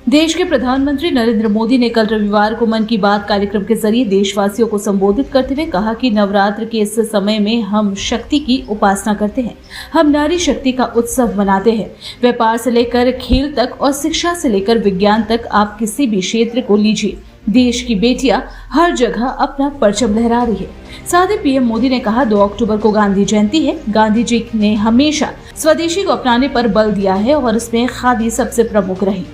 देश के प्रधानमंत्री नरेंद्र मोदी ने कल रविवार को मन की बात कार्यक्रम के जरिए देशवासियों को संबोधित करते हुए कहा कि नवरात्र के इस समय में हम शक्ति की उपासना करते हैं। हम नारी शक्ति का उत्सव मनाते हैं। व्यापार से लेकर खेल तक और शिक्षा से लेकर विज्ञान तक आप किसी भी क्षेत्र को लीजिए, देश की बेटियां हर जगह अपना परचम लहरा रही है। साथ ही पीएम मोदी ने कहा 2 अक्टूबर को गांधी जयंती है। गांधी जी ने हमेशा स्वदेशी को अपनाने पर बल दिया है और इसमें खादी सबसे प्रमुख रही।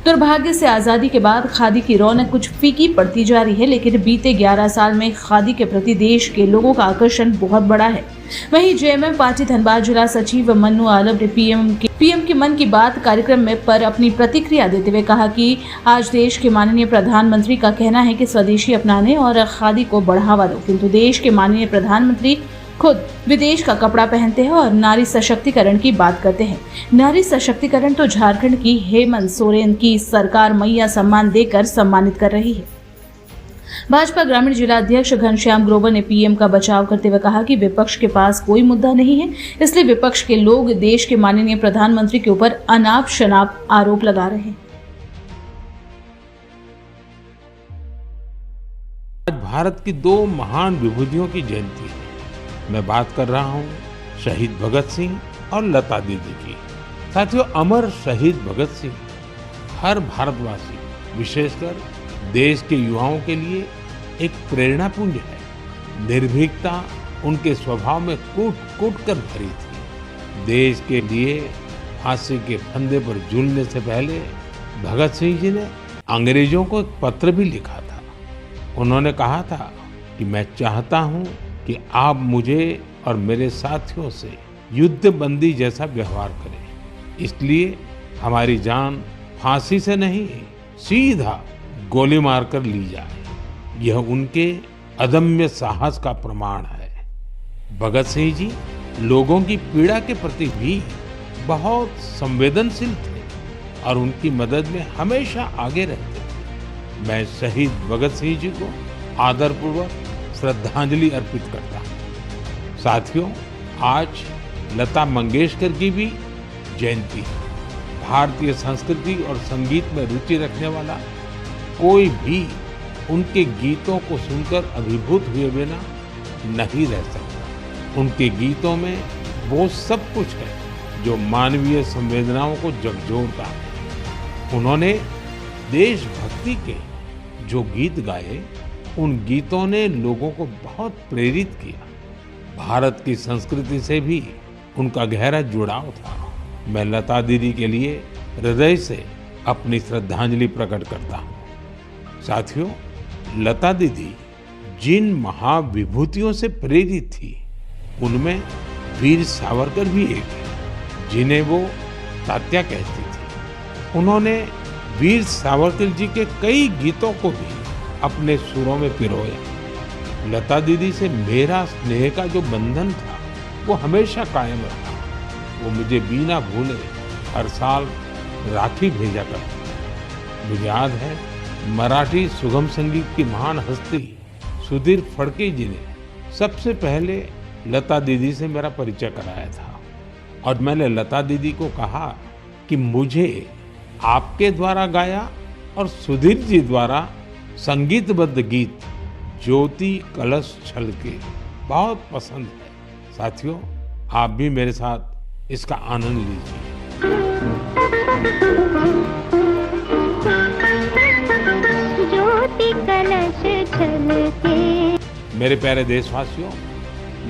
दुर्भाग्य से आजादी के बाद खादी की रौनक कुछ फीकी पड़ती जा रही है, लेकिन बीते 11 साल में खादी के प्रति देश के लोगों का आकर्षण बहुत बड़ा है। वहीं जेएमएम पार्टी धनबाद जिला सचिव मन्नू आलम ने पीएम के मन की बात कार्यक्रम में पर अपनी प्रतिक्रिया देते हुए कहा कि आज देश के माननीय प्रधानमंत्री का कहना है कि स्वदेशी अपनाने और खादी को बढ़ावा दो, किंतु देश के माननीय प्रधानमंत्री खुद विदेश का कपड़ा पहनते हैं और नारी सशक्तिकरण की बात करते हैं। नारी सशक्तिकरण तो झारखंड की हेमंत सोरेन की सरकार मैया सम्मान देकर सम्मानित कर रही है। भाजपा ग्रामीण जिला अध्यक्ष घनश्याम ग्रोवर ने पीएम का बचाव करते हुए कहा कि विपक्ष के पास कोई मुद्दा नहीं है, इसलिए विपक्ष के लोग देश के माननीय प्रधानमंत्री के ऊपर अनाप शनाप आरोप लगा रहे हैं। आज भारत की 2 महान विभूतियों की जयंती है। मैं बात कर रहा हूं शहीद भगत सिंह और लता दीदी की। साथियों, अमर शहीद भगत सिंह हर भारतवासी, विशेषकर देश के युवाओं के लिए एक प्रेरणा पुंज है। निर्भीकता उनके स्वभाव में कूट कर भरी थी। देश के लिए फांसी के फंदे पर झूलने से पहले भगत सिंह जी ने अंग्रेजों को एक पत्र भी लिखा था। उन्होंने कहा था कि मैं चाहता हूं कि आप मुझे और मेरे साथियों से युद्ध बंदी जैसा व्यवहार करें, इसलिए हमारी जान फांसी से नहीं सीधा गोली मारकर ली जाए। यह उनके अदम्य साहस का प्रमाण है। भगत सिंह जी लोगों की पीड़ा के प्रति भी बहुत संवेदनशील थे और उनकी मदद में हमेशा आगे रहते थे। मैं शहीद भगत सिंह जी को आदरपूर्वक श्रद्धांजलि अर्पित करता हूं। साथियों, आज लता मंगेशकर की भी जयंती है। भारतीय संस्कृति और संगीत में रुचि रखने वाला कोई भी उनके गीतों को सुनकर अभिभूत हुए बिना नहीं रह सकता। उनके गीतों में वो सब कुछ है जो मानवीय संवेदनाओं को झकझोरता है। उन्होंने देशभक्ति के जो गीत गाए, उन गीतों ने लोगों को बहुत प्रेरित किया। भारत की संस्कृति से भी उनका गहरा जुड़ाव था। मैं लता दीदी के लिए हृदय से अपनी श्रद्धांजलि प्रकट करता हूं। साथियों, लता दीदी जिन महाविभूतियों से प्रेरित थी, उनमें वीर सावरकर भी एक है, जिन्हें वो तात्या कहती थी। उन्होंने वीर सावरकर जी के कई गीतों को भी अपने सुरों में पिरोया। लता दीदी से मेरा स्नेह का जो बंधन था, वो हमेशा कायम रहा। वो मुझे बिना भूले हर साल राखी भेजा करती। मुझे याद है मराठी सुगम संगीत की महान हस्ती सुधीर फड़के जी ने सबसे पहले लता दीदी से मेरा परिचय कराया था और मैंने लता दीदी को कहा कि मुझे आपके द्वारा गाया और सुधीर जी द्वारा संगीतबद्ध गीत ज्योति कलश छलके बहुत पसंद है। साथियों, आप भी मेरे साथ इसका आनंद लीजिए। ज्योति कलश छलके। मेरे प्यारे देशवासियों,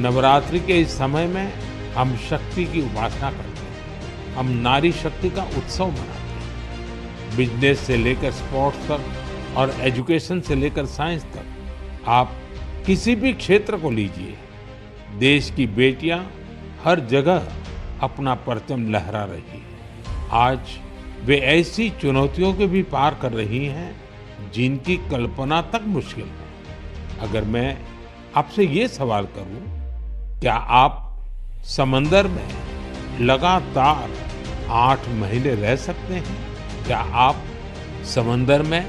नवरात्रि के इस समय में हम शक्ति की उपासना करते हैं। हम नारी शक्ति का उत्सव मनाते हैं। बिजनेस से लेकर स्पोर्ट्स तक और एजुकेशन से लेकर साइंस तक, आप किसी भी क्षेत्र को लीजिए, देश की बेटियां हर जगह अपना परचम लहरा रही है। आज वे ऐसी चुनौतियों के भी पार कर रही हैं जिनकी कल्पना तक मुश्किल है। अगर मैं आपसे ये सवाल करूं, क्या आप समंदर में लगातार 8 महीने रह सकते हैं? क्या आप समंदर में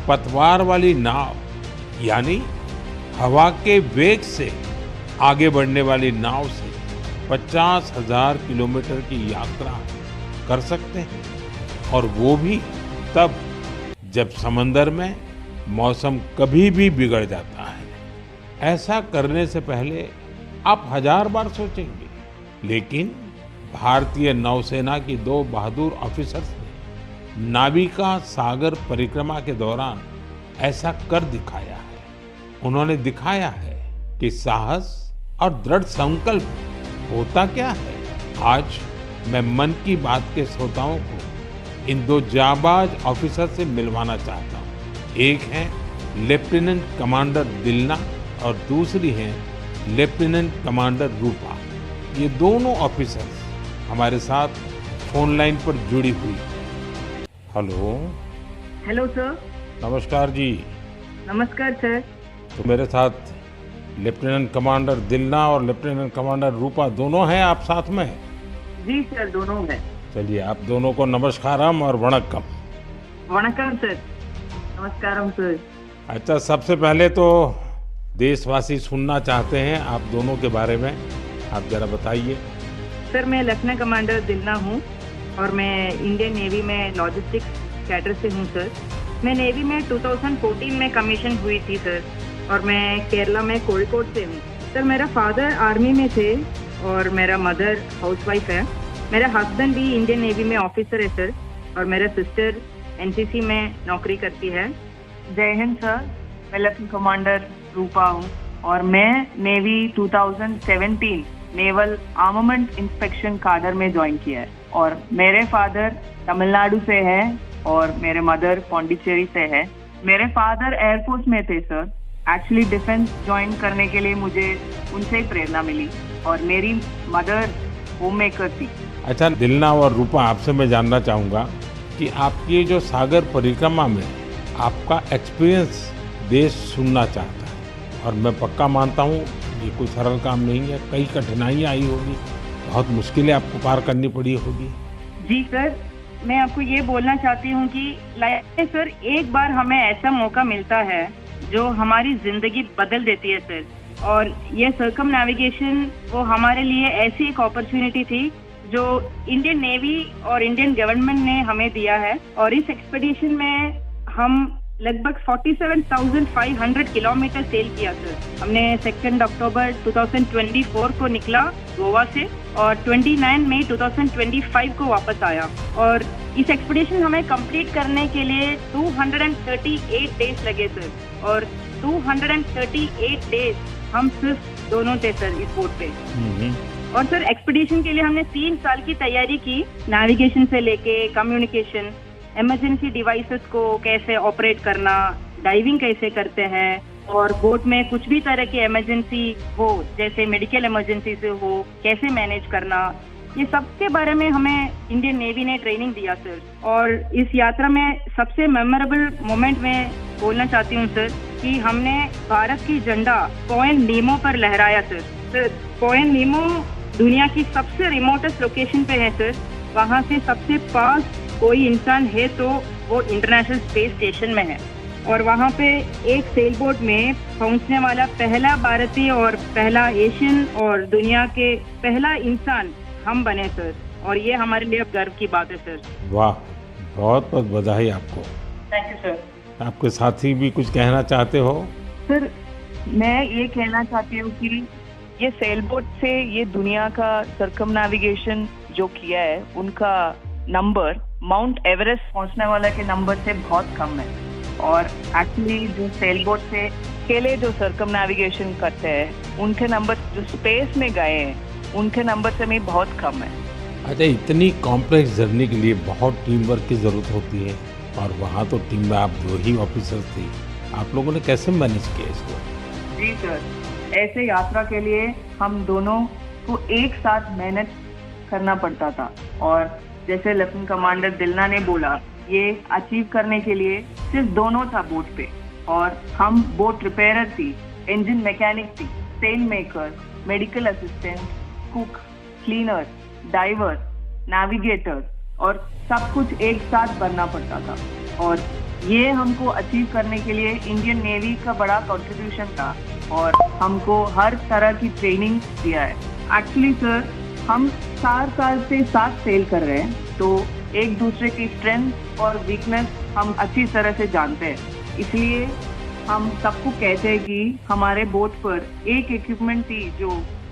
पतवार वाली नाव यानी हवा के वेग से आगे बढ़ने वाली नाव से 50,000 किलोमीटर की यात्रा कर सकते हैं? और वो भी तब जब समंदर में मौसम कभी भी बिगड़ जाता है। ऐसा करने से पहले आप 1000 बार सोचेंगे, लेकिन भारतीय नौसेना की 2 बहादुर ऑफिसर्स ने नाविका सागर परिक्रमा के दौरान ऐसा कर दिखाया है। उन्होंने दिखाया है कि साहस और दृढ़ संकल्प होता क्या है। आज मैं मन की बात के श्रोताओं को इन 2 जाबाज ऑफिसर से मिलवाना चाहता हूँ। एक है लेफ्टिनेंट कमांडर दिलना और दूसरी है लेफ्टिनेंट कमांडर रूपा। ये दोनों ऑफिसर्स हमारे साथ फोन लाइन पर जुड़ी हुई है। हेलो। Hello sir. नमस्कार जी। नमस्कार सर। तो मेरे साथ लेफ्टिनेंट कमांडर दिलना और लेफ्टिनेंट कमांडर रूपा दोनों हैं आप साथ में? जी सर, दोनों हैं। चलिए आप दोनों को नमस्कारम और वणक्कम। वणक्कम सर। नमस्कारम सर। अच्छा, सबसे पहले तो देशवासी सुनना चाहते हैं आप दोनों के बारे में, आप जरा बताइए। सर, मैं लेफ्टिनेंट कमांडर दिलना हूँ और मैं इंडियन नेवी में लॉजिस्टिक्स कैडर से हूँ सर। मैं नेवी में 2014 में कमीशन हुई थी सर और मैं केरला में कोझिकोड से हूँ सर। मेरा फादर आर्मी में थे और मेरा मदर हाउसवाइफ है। मेरा हस्बैंड भी इंडियन नेवी में ऑफिसर है सर और मेरा सिस्टर एनसीसी में नौकरी करती है। जय हिंद सर। मैं लेफ्टिनेंट कमांडर रूपा हूँ और मैं navy 2017 naval armament inspection cadre में ज्वाइन किया है और मेरे फादर तमिलनाडु से हैं और मेरे मदर पौंडीचेरी से है। मेरे फादर एयरफोर्स में थे सर। एक्चुअली डिफेंस ज्वाइन करने के लिए मुझे उनसे ही प्रेरणा मिली और मेरी मदर होम मेकर थी। अच्छा दिलना और रूपा, आपसे मैं जानना चाहूँगा कि आपकी जो सागर परिक्रमा में आपका एक्सपीरियंस देश सुनना चाहता है और मैं पक्का मानता हूँ ये कोई सरल काम नहीं है, कई कठिनाइयाँ आई होगी, बहुत मुश्किलें आपको पार करनी पड़ी होगी। जी सर, मैं आपको ये बोलना चाहती हूँ कि लाइफ में सर एक बार हमें ऐसा मौका मिलता है जो हमारी जिंदगी बदल देती है सर। और ये सर्कम नेविगेशन वो हमारे लिए ऐसी एक अपॉर्चुनिटी थी जो इंडियन नेवी और इंडियन गवर्नमेंट ने हमें दिया है। और इस एक्सपेडिशन में हम लगभग 47,500 किलोमीटर सेल किया सर। हमने 2 अक्टूबर 2024 को निकला गोवा से और 29 मई 2025 को वापस आया। और इस एक्सपेडिशन हमें कंप्लीट करने के लिए 238 डेज लगे सर और 238 डेज हम सिर्फ दोनों थे सर इस बोट पे। और सर एक्सपेडिशन के लिए हमने 3 साल की तैयारी की, नेविगेशन से लेके कम्युनिकेशन, इमरजेंसी डिवाइसेस को कैसे ऑपरेट करना, डाइविंग कैसे करते हैं और बोट में कुछ भी तरह की इमरजेंसी हो जैसे मेडिकल इमरजेंसी से हो कैसे मैनेज करना, ये सब के बारे में हमें इंडियन नेवी ने ट्रेनिंग दिया सर। और इस यात्रा में सबसे मेमोरेबल मोमेंट में बोलना चाहती हूँ सर कि हमने भारत की झंडा पॉइंट नीमो पर लहराया सर। पॉइंट नीमो दुनिया की सबसे रिमोटेस्ट लोकेशन पे है सर। वहाँ से सबसे पास कोई इंसान है तो वो इंटरनेशनल स्पेस स्टेशन में है और वहाँ पे एक सेल बोट में पहुँचने वाला पहला भारतीय और पहला एशियन और दुनिया के पहला इंसान हम बने सर। और ये हमारे लिए गर्व की बात है सर। वाह, बहुत बहुत बधाई आपको। Thank you sir. आपके साथी भी कुछ कहना चाहते हो? सर, मैं ये कहना चाहती हूँ कि ये सेल बोट से ये दुनिया का सर्कम नेविगेशन जो किया है उनका नंबर माउंट एवरेस्ट पहुंचने वाला के नंबर से बहुत कम है। और एक्चुअली जो सेल बोट से अकेले जो सर्कम नेविगेशन करते हैं उनके नंबर जो स्पेस में गए हैं उनके नंबर से भी बहुत कम है। अच्छा, इतनी कॉम्प्लेक्स जर्नी के लिए बहुत टीम वर्क की जरूरत होती है और वहाँ तो टीम में आप 2 ही ऑफिसर थे, आप लोगों ने कैसे मैनेज किया इसको? जी सर, ऐसे यात्रा के लिए हम दोनों को एक साथ मेहनत करना पड़ता था और जैसे लेफ्टिनेंट कमांडर दिलना ने बोला, ये अचीव करने के लिए सिर्फ दोनों था बोट पे और हम बोट रिपेयरर थी, इंजन मैकेनिक थी, sail maker, medical assistant, cook, cleaner, diver, navigator और सब कुछ एक साथ बनना पड़ता था। और ये हमको अचीव करने के लिए इंडियन नेवी का बड़ा कंट्रीब्यूशन था और हमको हर तरह की ट्रेनिंग दिया है। एक्चुअली सर, हम 4 साल से साथ सेल कर रहे हैं तो एक दूसरे की स्ट्रेंथ और वीकनेस हम अच्छी तरह से जानते हैं। इसलिए हम सबको कहते हैं कि हमारे बोट पर एक इक्विपमेंट थी जो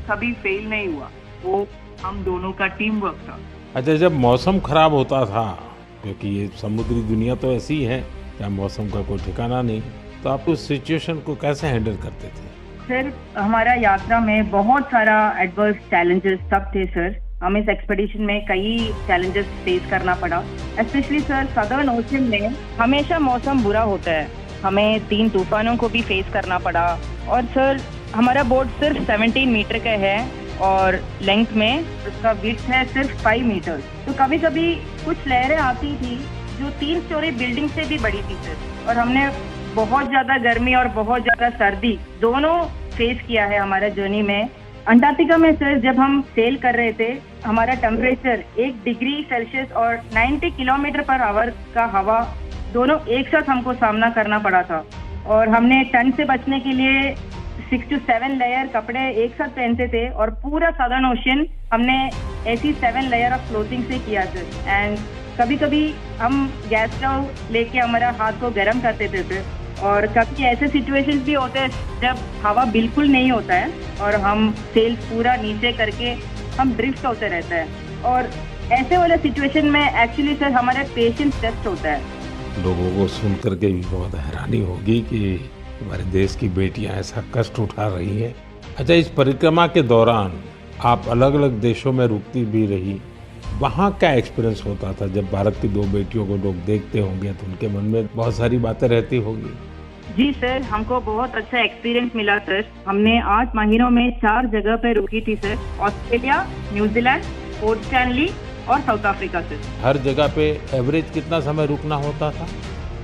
कभी फेल नहीं हुआ, वो हम दोनों का टीम वर्क था। अच्छा, जब मौसम खराब होता था, क्योंकि ये समुद्री दुनिया तो ऐसी है, क्या मौसम का कोई ठिकाना नहीं, तो आप उस सिचुएशन को कैसे हैंडल करते थे? सर, हमारा यात्रा में बहुत सारा एडवर्स चैलेंजेस सब थे सर। हमें इस एक्सपेडिशन में कई चैलेंजेस फेस करना पड़ा। स्पेशली सर, सदर्न ओशन में हमेशा मौसम बुरा होता है। हमें 3 तूफानों को भी फेस करना पड़ा। और सर, हमारा बोट सिर्फ 17 मीटर का है और लेंथ में उसका विड्थ है सिर्फ 5 मीटर। तो कभी कभी कुछ लहरें आती थी जो 3 स्टोरी बिल्डिंग से भी बड़ी थी सर। और हमने बहुत ज्यादा गर्मी और बहुत ज्यादा सर्दी दोनों फेस किया है हमारे जर्नी में। अंटार्कटिका में सर, जब हम सेल कर रहे थे, हमारा टेम्परेचर 1 डिग्री सेल्सियस और 90 किलोमीटर पर आवर का हवा दोनों एक साथ हमको सामना करना पड़ा था। और हमने ठंड से बचने के लिए 6 to 7 लेयर कपड़े एक साथ पहनते थे और पूरा सदर्न ओशन हमने ऐसी 7 लेयर ऑफ क्लोथिंग से किया सर। एंड कभी कभी हम गैस स्टोव लेके हमारा हाथ को गर्म करते थे और कभी ऐसे सिचुएशंस भी होते हैं जब हवा बिल्कुल नहीं होता है और हम सेल पूरा नीचे करके हम ड्रिफ्ट होते रहते हैं। और ऐसे वाले सिचुएशन में एक्चुअली सर हमारा पेशेंस टेस्ट होता है। लोगों को सुन करके भी बहुत हैरानी होगी कि हमारे देश की बेटियां ऐसा कष्ट उठा रही हैं। अच्छा, इस परिक्रमा के दौरान आप अलग अलग देशों में रुकती भी रही, वहाँ क्या एक्सपीरियंस होता था? जब भारत की 2 बेटियों को लोग देखते होंगे तो उनके मन में बहुत सारी बातें रहती होगी। जी सर, हमको बहुत अच्छा एक्सपीरियंस मिला सर। हमने 8 महीनों में 4 जगह पे रुकी थी sir. Australia, New Zealand, port Stanley और साउथ अफ्रीका सर। हर जगह पे एवरेज कितना समय रुकना होता था?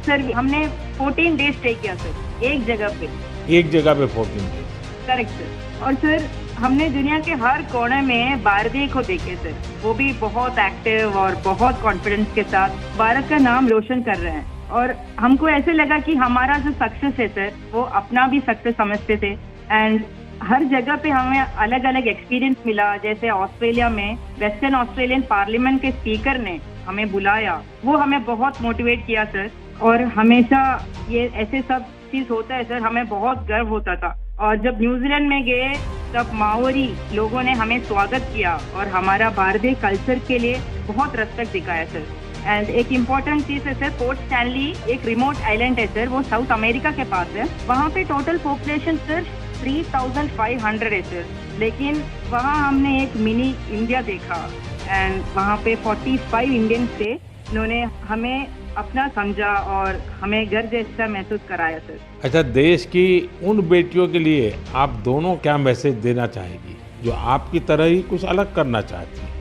सर, हमने 14 डेज स्टे किया सर, एक जगह पे। एक जगह पे 14 डेज? Correct sir. और सर, हमने दुनिया के हर कोने में भारतीय को देखे सर। वो भी बहुत एक्टिव और बहुत कॉन्फिडेंस के साथ भारत का नाम रोशन कर रहे हैं। और हमको ऐसे लगा कि हमारा जो सक्सेस है सर, वो अपना भी सक्सेस समझते थे। एंड हर जगह पे हमें अलग अलग एक्सपीरियंस मिला। जैसे ऑस्ट्रेलिया में वेस्टर्न ऑस्ट्रेलियन पार्लियामेंट के स्पीकर ने हमें बुलाया, वो हमें बहुत मोटिवेट किया सर। और हमेशा ये ऐसे सब चीज होता है सर, हमें बहुत गर्व होता था। और जब न्यूजीलैंड में गए तब माओरी लोगों ने हमें स्वागत किया और हमारा भारतीय कल्चर के लिए बहुत रेस्पेक्ट दिखाया सर। एंड एक इम्पोर्टेंट चीज है सर, पोर्ट स्टैनली एक रिमोट आइलैंड है सर, वो साउथ अमेरिका के पास है। वहाँ पे टोटल पॉपुलेशन सिर्फ 3500 है सर, लेकिन वहाँ हमने एक मिनी इंडिया देखा। एंड वहाँ पे 45 इंडियंस थे, उन्होंने हमें अपना समझा और हमें घर जैसा महसूस कराया सर। अच्छा, देश की उन बेटियों के लिए आप दोनों क्या मैसेज देना चाहेगी जो आपकी तरह ही कुछ अलग करना चाहती हैं?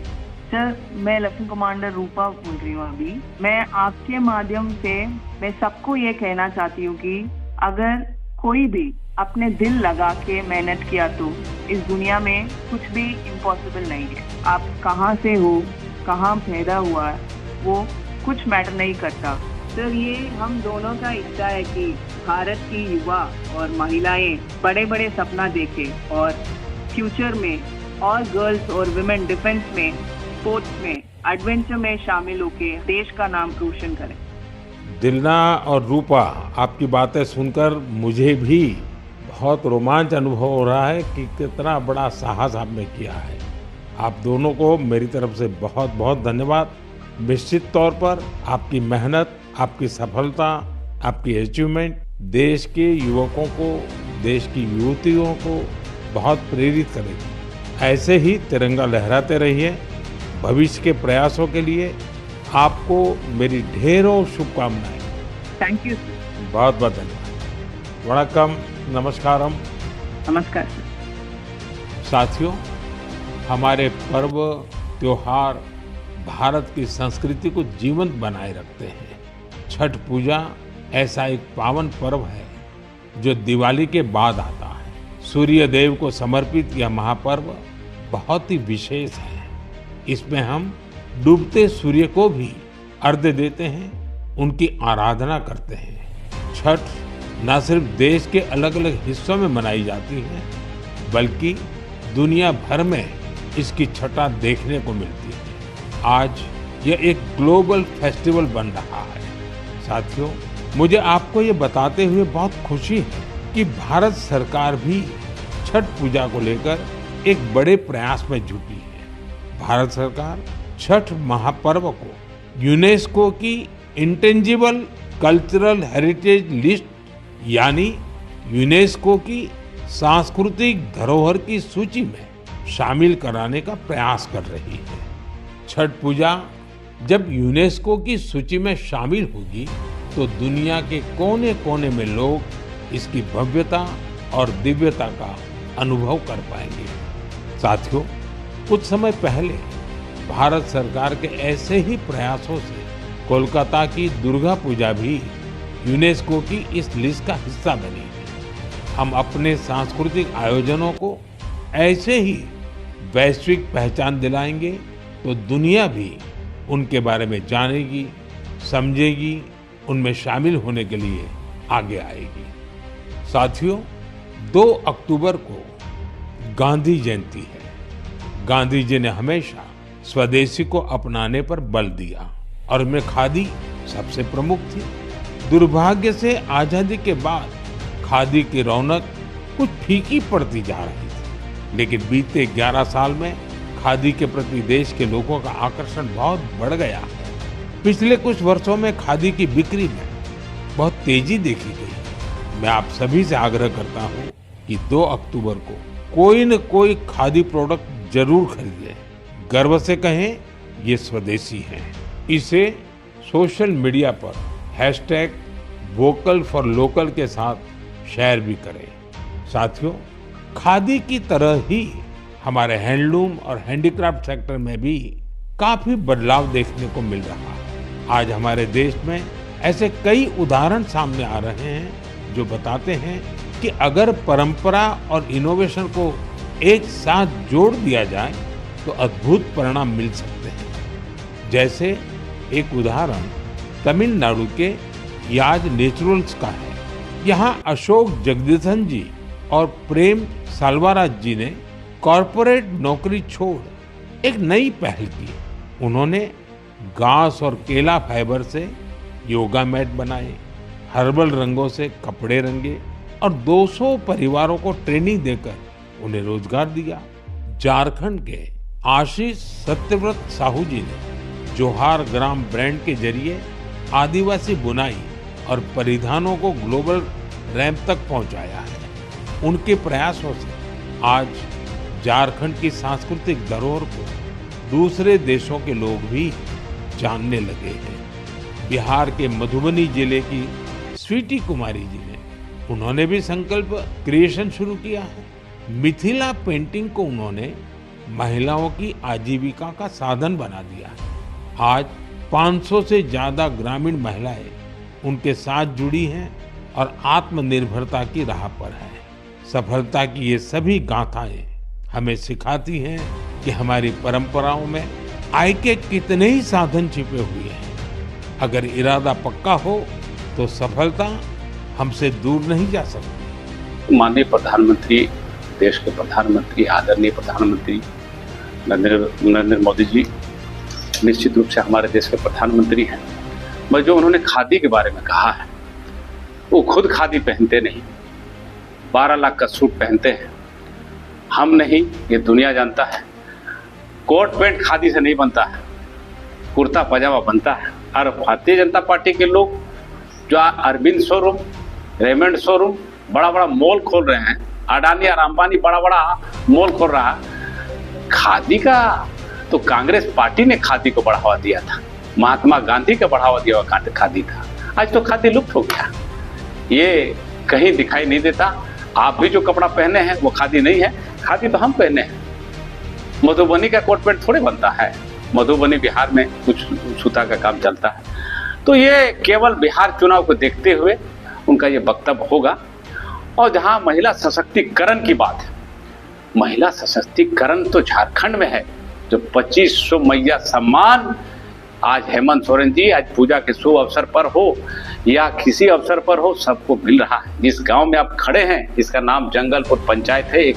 सर, मैं लेफ्टिनेंट कमांडर रूपा बोल रही हूँ अभी। मैं आपके माध्यम से मैं सबको ये कहना चाहती हूँ कि अगर कोई भी अपने दिल लगा के मेहनत किया तो इस दुनिया में कुछ भी इम्पॉसिबल नहीं है। आप कहाँ से हो, कहाँ पैदा हुआ है, वो कुछ मैटर नहीं करता। सर, ये हम दोनों का इच्छा है कि भारत की युवा और महिलाएं बड़े बड़े सपना देखें और फ्यूचर में और गर्ल्स और वुमेन डिफेंस में, स्पोर्ट्स में, एडवेंचर में शामिल होकर देश का नाम रोशन करें। दिलना और रूपा, आपकी बातें सुनकर मुझे भी बहुत रोमांच अनुभव हो रहा है कि कितना बड़ा साहस आपने किया है। आप दोनों को मेरी तरफ से बहुत बहुत धन्यवाद। निश्चित तौर पर आपकी मेहनत, आपकी सफलता, आपकी अचीवमेंट देश के युवकों को, देश की युवतियों को बहुत प्रेरित करेगी। ऐसे ही तिरंगा लहराते रहिए। भविष्य के प्रयासों के लिए आपको मेरी ढेरों शुभकामनाएं। Thank you. बहुत बहुत धन्यवाद। वणक्कम, नमस्कारम। नमस्कार सर। साथियों, हमारे पर्व त्योहार भारत की संस्कृति को जीवंत बनाए रखते हैं। छठ पूजा ऐसा एक पावन पर्व है जो दिवाली के बाद आता है। सूर्य देव को समर्पित यह महापर्व बहुत ही विशेष है। इसमें हम डूबते सूर्य को भी अर्घ्य देते हैं, उनकी आराधना करते हैं। छठ न सिर्फ देश के अलग अलग हिस्सों में मनाई जाती है, बल्कि दुनिया भर में इसकी छठा देखने को मिलती है। आज यह एक ग्लोबल फेस्टिवल बन रहा है। साथियों, मुझे आपको ये बताते हुए बहुत खुशी है कि भारत सरकार भी छठ पूजा को लेकर एक बड़े प्रयास में जुटी है। भारत सरकार छठ महापर्व को यूनेस्को की इंटेंजिबल कल्चरल हेरिटेज लिस्ट यानी यूनेस्को की सांस्कृतिक धरोहर की सूची में शामिल कराने का प्रयास कर रही है। छठ पूजा जब यूनेस्को की सूची में शामिल होगी तो दुनिया के कोने-कोने में लोग इसकी भव्यता और दिव्यता का अनुभव कर पाएंगे। साथियों, कुछ समय पहले भारत सरकार के ऐसे ही प्रयासों से कोलकाता की दुर्गा पूजा भी यूनेस्को की इस लिस्ट का हिस्सा बनी है। हम अपने सांस्कृतिक आयोजनों को ऐसे ही वैश्विक पहचान दिलाएंगे तो दुनिया भी उनके बारे में जानेगी, समझेगी, उनमें शामिल होने के लिए आगे आएगी। साथियों, 2 अक्टूबर को गांधी जयंती है। गांधी जी ने हमेशा स्वदेशी को अपनाने पर बल दिया और इनमें खादी सबसे प्रमुख थी। दुर्भाग्य से आजादी के बाद खादी की रौनक कुछ फीकी पड़ती जा रही थी, लेकिन बीते 11 साल में खादी के प्रति देश के लोगों का आकर्षण बहुत बढ़ गया है। पिछले कुछ वर्षों में खादी की बिक्री में बहुत तेजी देखी गई। मैं आप सभी से आग्रह करता हूं कि 2 अक्टूबर को कोई न कोई खादी प्रोडक्ट जरूर खरीदें। गर्व से कहें, ये स्वदेशी है। इसे सोशल मीडिया पर #वोकल4लोकल के साथ शेयर भी करें। साथियों, खादी की तरह ही हमारे हैंडलूम और हैंडीक्राफ्ट सेक्टर में भी काफी बदलाव देखने को मिल रहा है। आज हमारे देश में ऐसे कई उदाहरण सामने आ रहे हैं जो बताते हैं कि अगर परंपरा और इनोवेशन को एक साथ जोड़ दिया जाए तो अद्भुत परिणाम मिल सकते हैं। जैसे एक उदाहरण तमिलनाडु के याज नेचुरल्स का है। यहाँ अशोक जगदीशन जी और प्रेम साल्वाराज जी ने कॉरपोरेट नौकरी छोड़ एक नई पहल की। उन्होंने घास और केला फाइबर से योगा मैट बनाए, हर्बल रंगों से कपड़े रंगे और 200 परिवारों को ट्रेनिंग देकर उन्हें रोजगार दिया। झारखंड के आशीष सत्यव्रत साहू जी ने जोहार ग्राम ब्रांड के जरिए आदिवासी बुनाई और परिधानों को ग्लोबल रैंप तक पहुंचाया है। उनके प्रयासों से आज झारखंड की सांस्कृतिक धरोहर को दूसरे देशों के लोग भी जानने लगे हैं। बिहार के मधुबनी जिले की स्वीटी कुमारी जी ने उन्होंने भी संकल्प क्रिएशन शुरू किया है। मिथिला पेंटिंग को उन्होंने महिलाओं की आजीविका का साधन बना दिया है। आज 500 से ज्यादा ग्रामीण महिलाएं उनके साथ जुड़ी हैं और आत्मनिर्भरता की राह पर है। सफलता की ये सभी गाथाएं हमें सिखाती हैं कि हमारी परंपराओं में आय के कितने ही साधन छिपे हुए हैं। अगर इरादा पक्का हो तो सफलता हमसे दूर नहीं जा सकती। माननीय प्रधानमंत्री, देश के प्रधानमंत्री, आदरणीय प्रधानमंत्री नरेंद्र मोदी जी निश्चित रूप से हमारे देश के प्रधानमंत्री हैं। मगर जो उन्होंने खादी के बारे में कहा है, वो खुद खादी पहनते नहीं, 12 लाख का सूट पहनते हैं। हम नहीं, ये दुनिया जानता है। कोट पैंट खादी से नहीं बनता है, कुर्ता पजामा बनता है। और भारतीय जनता पार्टी के लोग जो अरविंद शोरूम, रेमंड शोरूम, बड़ा बड़ा मॉल खोल रहे हैं, अडानी और अंबानी बड़ा बड़ा मॉल खोल रहा है। खादी का तो कांग्रेस पार्टी ने खादी को बढ़ावा दिया था, महात्मा गांधी का बढ़ावा दिया हुआ खादी था। आज तो खादी लुप्त हो गया, ये कहीं दिखाई नहीं देता। आप भी जो कपड़ा पहने हैं वो खादी नहीं है, खादी तो हम पहने हैं। मधुबनी का कोट पैंट थोड़े बनता है, मधुबनी बिहार में कुछ सूता का काम चलता है। तो ये केवल बिहार चुनाव को देखते हुए उनका ये वक्तव्य होगा। और जहां महिला सशक्तिकरण की बात है, महिला सशक्तिकरण तो झारखंड में है। जो 2500 मैया सम्मान आज हेमंत सोरेन जी आज पूजा के शुभ अवसर पर हो या किसी अवसर पर हो, सबको मिल रहा है। जिस गांव में आप खड़े हैं, इसका नाम जंगलपुर पंचायत है, एक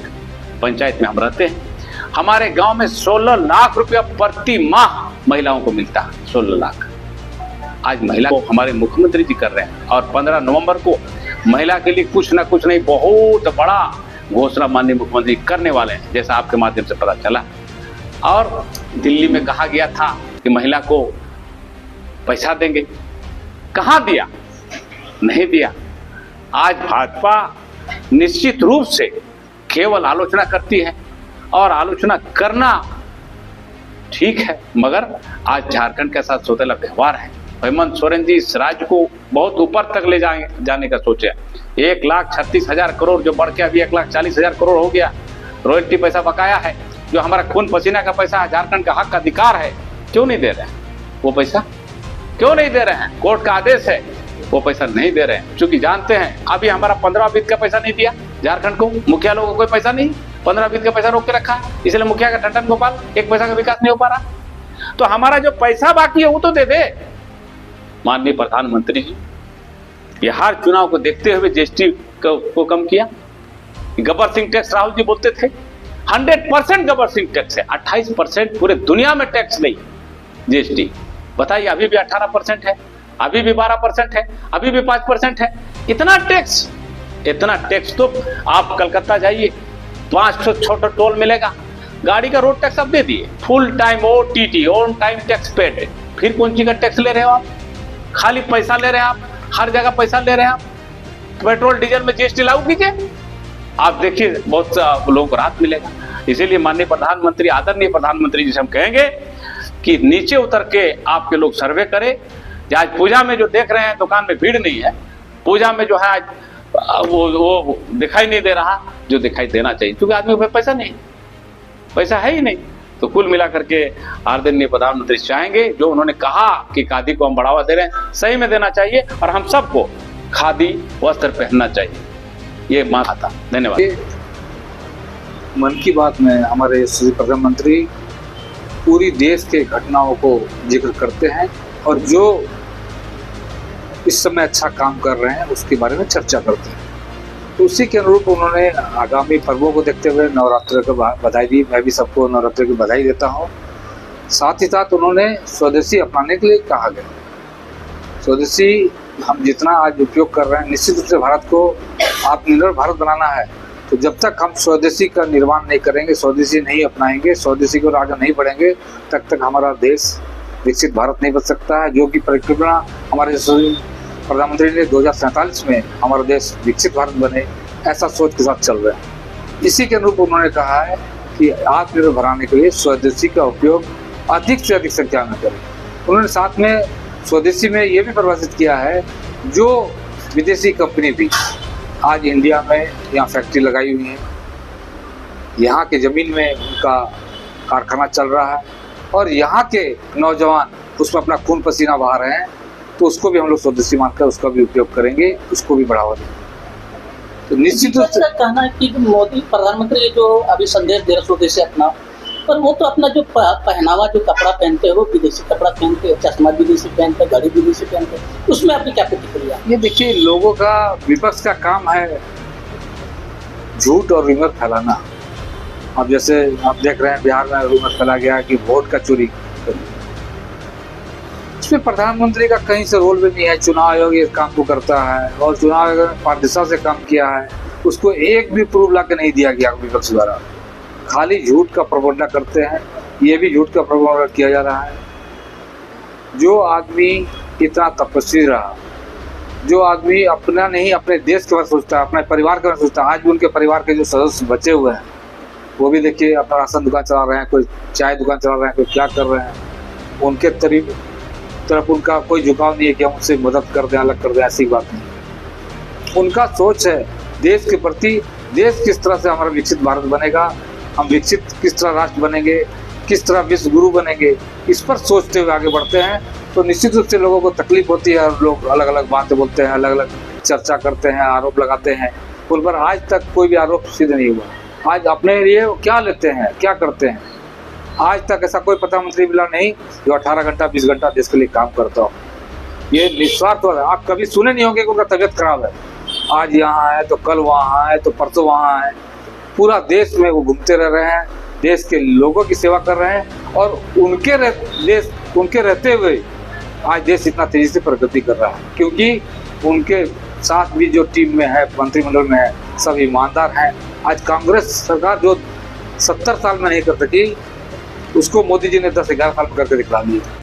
पंचायत में हम रहते हैं। हमारे गांव में 16 लाख रुपया प्रति माह महिलाओं को मिलता है, 16 लाख। आज महिला को हमारे मुख्यमंत्री जी कर रहे हैं और 15 नवंबर को महिला के लिए कुछ ना कुछ नहीं बहुत बड़ा घोषणा माननीय मुख्यमंत्री करने वाले हैं, जैसा आपके माध्यम से पता चला। और दिल्ली में कहा गया था कि महिला को पैसा देंगे, कहां दिया? नहीं दिया। आज भाजपा निश्चित रूप से केवल आलोचना करती है और आलोचना करना ठीक है, मगर आज झारखंड के साथ सौतेला व्यवहार है। हेमंत सोरेन जी इस राज्य को बहुत ऊपर तक ले जाने का सोचे। 1,36,000 करोड़ जो बढ़ के अभी 1,40,000 करोड़ हो गया। रॉयल्टी पैसा बकाया है, जो हमारा खून पसीना का पैसा है, झारखंड का हक अधिकार है, क्यों नहीं दे रहे हैं? वो पैसा क्यों नहीं दे रहे हैं? कोर्ट का आदेश है, वो पैसा नहीं दे रहे हैं, क्योंकि जानते हैं अभी हमारा 15 वित्त का पैसा नहीं दिया झारखंड को। मुखिया लोगों को कोई पैसा नहीं, 15 वित्त का पैसा रोक के रखा, इसलिए मुखिया का टंडन गोपाल एक पैसा का विकास नहीं हो पा रहा। तो हमारा जो पैसा बाकी है वो तो दे दे। माननीय प्रधानमंत्री जी, ये हर चुनाव को देखते हुए जीएसटी को कम किया। गब्बर सिंह टैक्स राहुल जी बोलते थे 100% गब्बर सिंह टैक्स है, 28% पूरे दुनिया में टैक्स नहीं जीएसटी। बताइए अभी भी 18% है, अभी भी 12% है, अभी भी 5% है। इतना टैक्स तो आप कलकत्ता जाइए, 5 छोटा टोल मिलेगा, गाड़ी का रोड टैक्स आप दे दिए, full time OTT on time tax paid. फिर कौन सी का टैक्स ले रहे हो आप? खाली पैसा ले रहे हैं आप, हर जगह पैसा ले रहे हैं आप। पेट्रोल डीजल में जीएसटी लागू कीजिए, आप देखिए बहुत लोगों को राहत मिलेगा। इसीलिए माननीय प्रधानमंत्री, आदरणीय प्रधानमंत्री जी से हम कहेंगे कि नीचे उतर के आपके लोग सर्वे करें। आज पूजा में जो देख रहे हैं दुकान में भीड़ नहीं है, पूजा में जो है आज वो दिखाई नहीं दे रहा जो दिखाई देना चाहिए, क्योंकि आदमी को पैसा नहीं, पैसा है ही नहीं। तो कुल मिलाकर के आदरणीय प्रधानमंत्री चाहेंगे जो उन्होंने कहा कि खादी को हम बढ़ावा दे रहे हैं, सही में देना चाहिए और हम सबको खादी वस्त्र पहनना चाहिए, ये मांग था। धन्यवाद। मन की बात में हमारे श्री प्रधानमंत्री पूरी देश के घटनाओं को जिक्र करते हैं और जो इस समय अच्छा काम कर रहे हैं उसके बारे में चर्चा करते हैं। तो उसी के अनुरूप उन्होंने आगामी पर्वों को देखते हुए नवरात्र को बधाई दी। मैं भी सबको नवरात्र की बधाई देता हूँ। साथ ही साथ उन्होंने स्वदेशी अपनाने के लिए कहा गया। स्वदेशी हम जितना आज उपयोग कर रहे हैं, निश्चित रूप से भारत को आत्मनिर्भर भारत बनाना है। तो जब तक हम स्वदेशी का निर्माण नहीं करेंगे, स्वदेशी नहीं अपनाएंगे, स्वदेशी को आगे नहीं बढ़ेंगे, तब तक हमारा देश विकसित भारत नहीं बन सकता है। जो कि परिकल्पना हमारे प्रधानमंत्री ने 2047 में हमारा देश विकसित भारत बने, ऐसा सोच के साथ चल रहे हैं। इसी के अनुरूप उन्होंने कहा है कि आत्मनिर्भर बनाने के लिए स्वदेशी का उपयोग अधिक से अधिक संख्या में करें। उन्होंने साथ में स्वदेशी में ये भी परिभाषित किया है, जो विदेशी कंपनी भी आज इंडिया में यहाँ फैक्ट्री लगाई हुई है, यहाँ के ज़मीन में उनका कारखाना चल रहा है और यहाँ के नौजवान उसमें अपना खून पसीना बहा रहे हैं, तो उसको भी हम लोग स्वदेशी मानकर उसका भी उपयोग करेंगे, उसको भी बढ़ावा देंगे। तो निश्चित रूप से कहना है कि मोदी प्रधानमंत्री जो अभी संदेश दे रहे स्वदेशी अपना, पर वो तो अपना जो पहनावा जो कपड़ा पहनते हैं वो विदेशी कपड़ा पहनते हैं, चश्मा विदेशी पहनते हैं, घड़ी विदेशी पहनते हैं, उसमें आपकी क्या प्रतिक्रिया? ये देखिए, लोगों का, विपक्ष का काम है झूठ और रूमर फैलाना। अब जैसे आप देख रहे हैं बिहार में रूमर फैला गया कि वोट का चोरी, इसमें प्रधानमंत्री का कहीं से रोल भी नहीं है। चुनाव आयोग इस काम को करता है और चुनाव आयोग ने पारदर्शिता से काम किया है, उसको एक भी प्रूफ ला के नहीं दिया गया विपक्ष द्वारा। खाली झूठ का प्रबंधन करते हैं, ये भी झूठ का प्रबंधन किया जा रहा है। जो आदमी इतना तपस्वी रहा, जो आदमी अपना नहीं अपने देश के बारे में सोचता है, अपने परिवार के बारे में सोचता है, आज भी उनके परिवार के जो सदस्य बचे हुए हैं वो भी देखिए अपना राशन दुकान चला रहे हैं, कोई चाय दुकान चला रहे हैं, कोई क्या कर रहे हैं। उनके तरफ उनका कोई झुकाव नहीं है कि हम उससे मदद कर दें, अलग कर दें, ऐसी बात नहीं। उनका सोच है देश के प्रति, देश किस तरह से हमारा विकसित भारत बनेगा, हम विकसित किस तरह राष्ट्र बनेंगे, किस तरह विश्व गुरु बनेंगे, इस पर सोचते हुए आगे बढ़ते हैं। तो निश्चित रूप से लोगों को तकलीफ होती है और लोग अलग अलग बातें बोलते हैं, अलग अलग चर्चा करते हैं, आरोप लगाते हैं। उन पर आज तक कोई भी आरोप सिद्ध नहीं हुआ। आज अपने लिए क्या लेते हैं, क्या करते हैं, आज तक ऐसा कोई प्रधानमंत्री मिला नहीं जो 18 घंटा 20 घंटा देश के लिए काम करता हो। ये निस्वार्थ है। आप कभी सुने नहीं होंगे कि उनका तबीयत खराब है, आज यहाँ है तो कल वहाँ है तो परसों वहाँ है। पूरा देश में वो घूमते रह रहे हैं, देश के लोगों की सेवा कर रहे हैं और उनके रहते हुए आज देश इतना तेजी से प्रगति कर रहा है, क्योंकि उनके साथ भी जो टीम में है, मंत्रिमंडल में है, सब ईमानदार हैं। आज कांग्रेस सरकार जो 70 साल में नहीं कर सकी, उसको मोदी जी ने 10-11 साल में करके दिखा दिया।